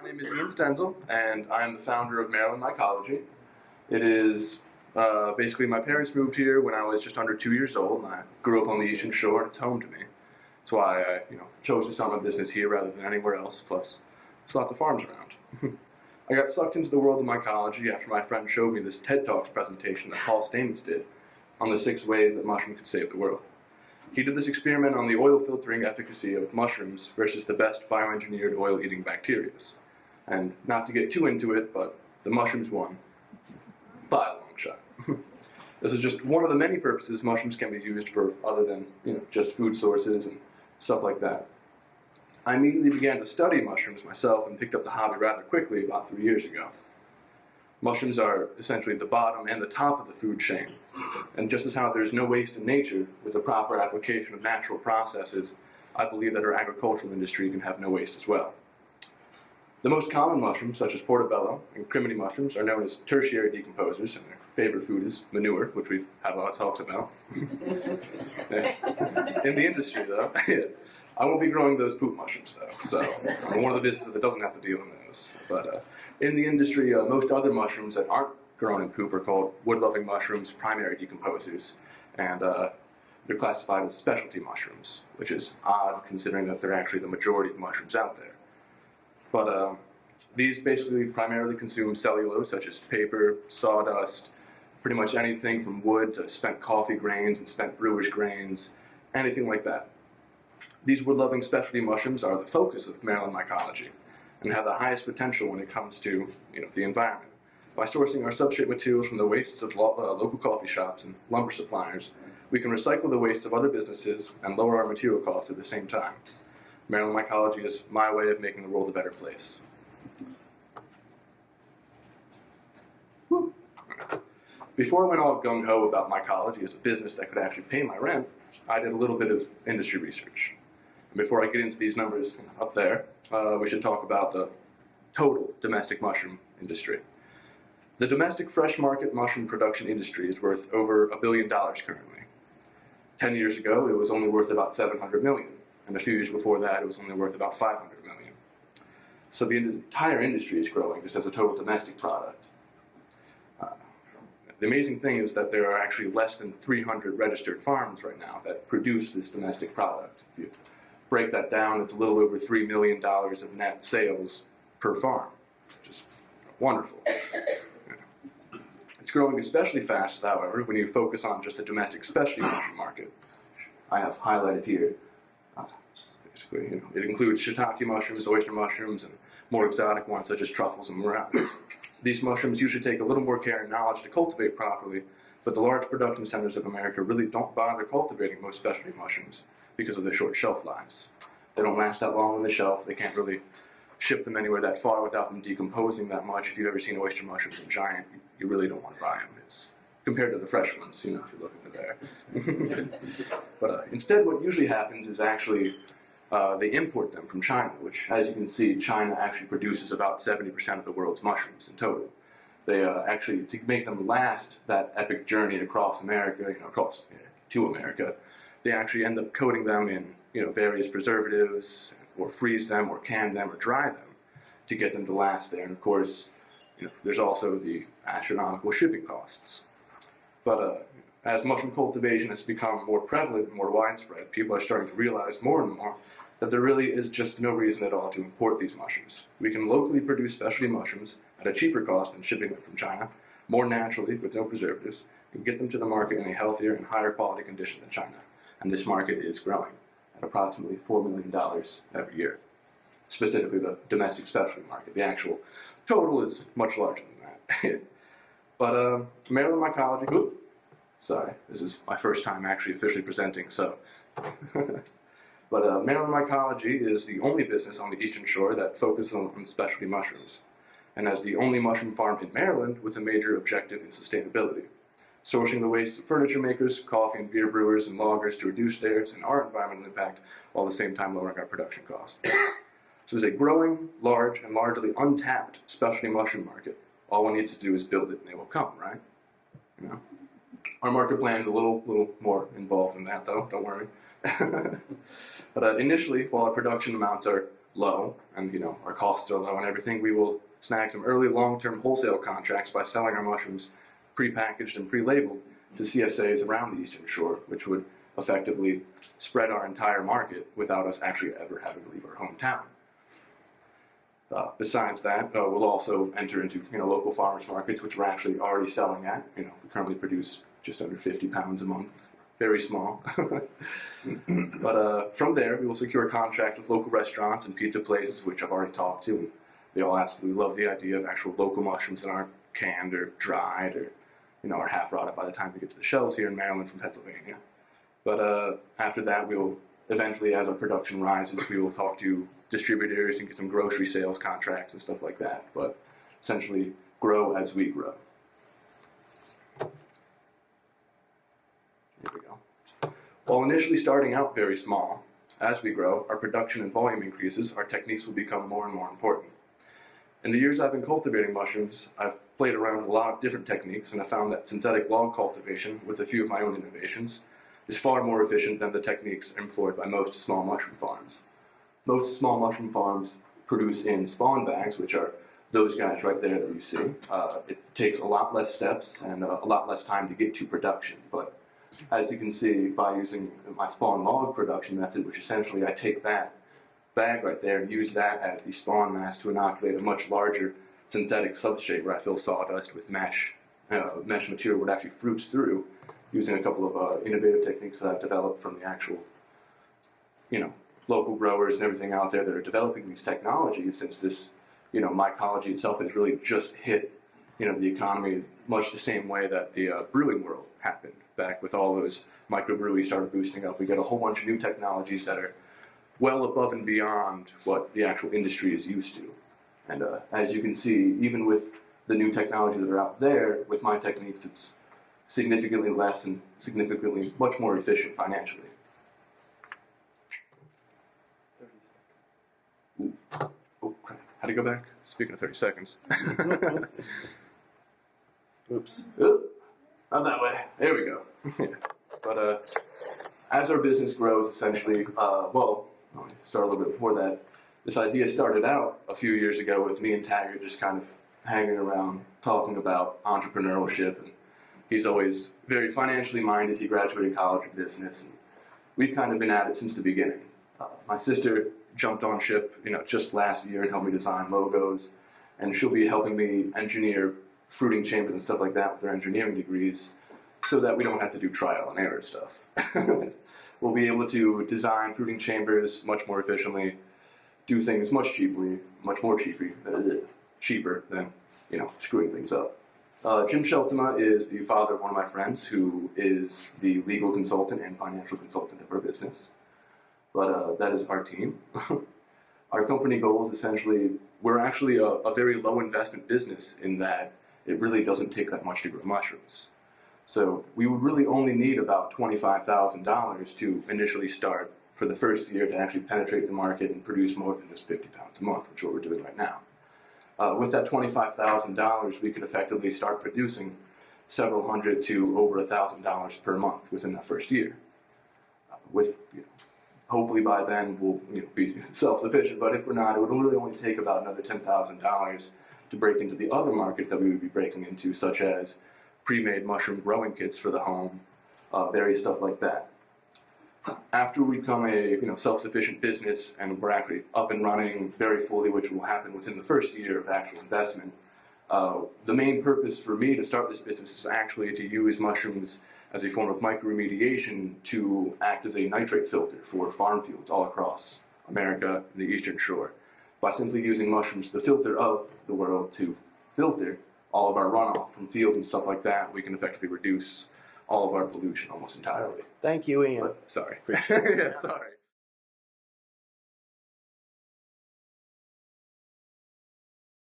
name is Ian Stenzel, and I'm the founder of Maryland Mycology. It is basically my parents moved here when I was just under 2 years old, and I grew up on the Eastern Shore, and it's home to me. That's why I chose to start my business here rather than anywhere else, plus there's lots of farms around. I got sucked into the world of mycology after my friend showed me this TED Talks presentation that Paul Stamets did on the 6 ways that mushrooms could save the world. He did this experiment on the oil filtering efficacy of mushrooms versus the best bioengineered oil-eating bacteria. And not to get too into it, but the mushrooms won by a long shot. This is just one of the many purposes mushrooms can be used for other than just food sources and stuff like that. I immediately began to study mushrooms myself and picked up the hobby rather quickly about 3 years ago. Mushrooms are essentially the bottom and the top of the food chain. And just as how there's no waste in nature, with the proper application of natural processes, I believe that our agricultural industry can have no waste as well. The most common mushrooms, such as portobello and crimini mushrooms, are known as tertiary decomposers, and their favorite food is manure, which we've had a lot of talks about. In the industry, though, I won't be growing those poop mushrooms, though, so I'm one of the businesses that doesn't have to deal with those. But in the industry, most other mushrooms that aren't grown in poop are called wood-loving mushrooms, primary decomposers, and they're classified as specialty mushrooms, which is odd considering that they're actually the majority of mushrooms out there. But these basically primarily consume cellulose, such as paper, sawdust, pretty much anything from wood to spent coffee grains and spent brewer's grains, anything like that. These wood-loving specialty mushrooms are the focus of Maryland mycology and have the highest potential when it comes to the environment. By sourcing our substrate materials from the wastes of local coffee shops and lumber suppliers, we can recycle the wastes of other businesses and lower our material costs at the same time. Maryland mycology is my way of making the world a better place. Before I went all gung-ho about mycology as a business that could actually pay my rent, I did a little bit of industry research. And before I get into these numbers up there, we should talk about the total domestic mushroom industry. The domestic fresh market mushroom production industry is worth over $1 billion currently. 10 years ago, it was only worth about $700 million. And a few years before that, it was only worth about $500 million. So the entire industry is growing just as a total domestic product. The amazing thing is that there are actually less than 300 registered farms right now that produce this domestic product. If you break that down, it's a little over $3 million of net sales per farm, which is wonderful. It's growing especially fast, however, when you focus on just the domestic specialty mushroom market. I have highlighted here. Basically, it includes shiitake mushrooms, oyster mushrooms, and more exotic ones such as truffles and morels. These mushrooms usually take a little more care and knowledge to cultivate properly, but the large production centers of America really don't bother cultivating most specialty mushrooms because of their short shelf lives. They don't last that long on the shelf. They can't really ship them anywhere that far without them decomposing that much. If you've ever seen oyster mushrooms in giant, you really don't want to buy them. It's compared to the fresh ones, if you're looking for there. But instead, what usually happens is actually they import them from China, which, as you can see, China actually produces about 70% of the world's mushrooms in total. They actually, to make them last that epic journey across America, to America, they actually end up coating them in, various preservatives, or freeze them, or can them, or dry them to get them to last there. And of course, there's also the astronomical shipping costs. But as mushroom cultivation has become more prevalent and more widespread, people are starting to realize more and more that there really is just no reason at all to import these mushrooms. We can locally produce specialty mushrooms at a cheaper cost than shipping them from China, more naturally with no preservatives, and get them to the market in a healthier and higher quality condition than China. And this market is growing at approximately $4 million every year, specifically the domestic specialty market. The actual total is much larger than that. But Maryland mycology, sorry, this is my first time actually officially presenting, so. But Maryland Mycology is the only business on the Eastern Shore that focuses on specialty mushrooms, and as the only mushroom farm in Maryland with a major objective in sustainability, sourcing the wastes of furniture makers, coffee and beer brewers, and loggers to reduce theirs and our environmental impact, while at the same time lowering our production costs. So there's a growing, large, and largely untapped specialty mushroom market. All one needs to do is build it, and they will come, right? Our market plan is a little more involved than that, though. Don't worry. But initially, while our production amounts are low and our costs are low and everything, we will snag some early long-term wholesale contracts by selling our mushrooms pre-packaged and pre-labeled to CSAs around the Eastern Shore, which would effectively spread our entire market without us actually ever having to leave our hometown. Besides that, we'll also enter into local farmers markets, which we're actually already selling at. We currently produce just under 50 pounds a month, very small. But from there, we will secure a contract with local restaurants and pizza places, which I've already talked to, and they all absolutely love the idea of actual local mushrooms that aren't canned or dried or are half rotted by the time we get to the shelves here in Maryland from Pennsylvania. But after that, we'll eventually, as our production rises, we will talk to distributors and get some grocery sales contracts and stuff like that. But essentially, grow as we grow. Here we go. While initially starting out very small, as we grow, our production and volume increases, our techniques will become more and more important. In the years I've been cultivating mushrooms, I've played around with a lot of different techniques, and I found that synthetic log cultivation, with a few of my own innovations, is far more efficient than the techniques employed by most small mushroom farms. Most small mushroom farms produce in spawn bags, which are those guys right there that you see. It takes a lot less steps and a lot less time to get to production. But as you can see, by using my spawn log production method, which essentially I take that bag right there and use that as the spawn mass to inoculate a much larger synthetic substrate where I fill sawdust with mesh material where it actually fruits through, using a couple of innovative techniques that I've developed from the actual, local growers and everything out there that are developing these technologies, since this, mycology itself has really just hit, the economy much the same way that the brewing world happened back with all those microbreweries started boosting up. We get a whole bunch of new technologies that are well above and beyond what the actual industry is used to. And as you can see, even with the new technologies that are out there, with my techniques, it's significantly less and significantly much more efficient financially. Ooh. Oh, crap. How do you go back? Speaking of 30 seconds. Oops. Oop. Not that way. There we go. But as our business grows, essentially, let me start a little bit before that. This idea started out a few years ago with me and Taggart just kind of hanging around talking about entrepreneurship, and he's always very financially minded. He graduated college in business, and we've kind of been at it since the beginning. My sister jumped on ship, just last year and helped me design logos, and she'll be helping me engineer fruiting chambers and stuff like that with her engineering degrees, so that we don't have to do trial and error stuff. We'll be able to design fruiting chambers much more efficiently, do things much more cheaper than screwing things up. Jim Sheltema is the father of one of my friends, who is the legal consultant and financial consultant of our business. But that is our team. Our company goal is essentially, we're actually a very low investment business in that it really doesn't take that much to grow mushrooms. So we would really only need about $25,000 to initially start for the first year to actually penetrate the market and produce more than just 50 pounds a month, which is what we're doing right now. With that $25,000, we could effectively start producing several hundred to over $1,000 per month within that first year. Hopefully by then we'll be self-sufficient, but if we're not, it would really only take about another $10,000 to break into the other markets that we would be breaking into, such as pre-made mushroom growing kits for the home, various stuff like that. After we become a self-sufficient business and we're actually up and running very fully, which will happen within the first year of actual investment, the main purpose for me to start this business is actually to use mushrooms as a form of microremediation to act as a nitrate filter for farm fields all across America and the Eastern Shore. By simply using mushrooms, the filter of the world, to filter all of our runoff from fields and stuff like that, we can effectively reduce all of our pollution almost entirely. Thank you, Ian. Sorry. Yeah, sorry.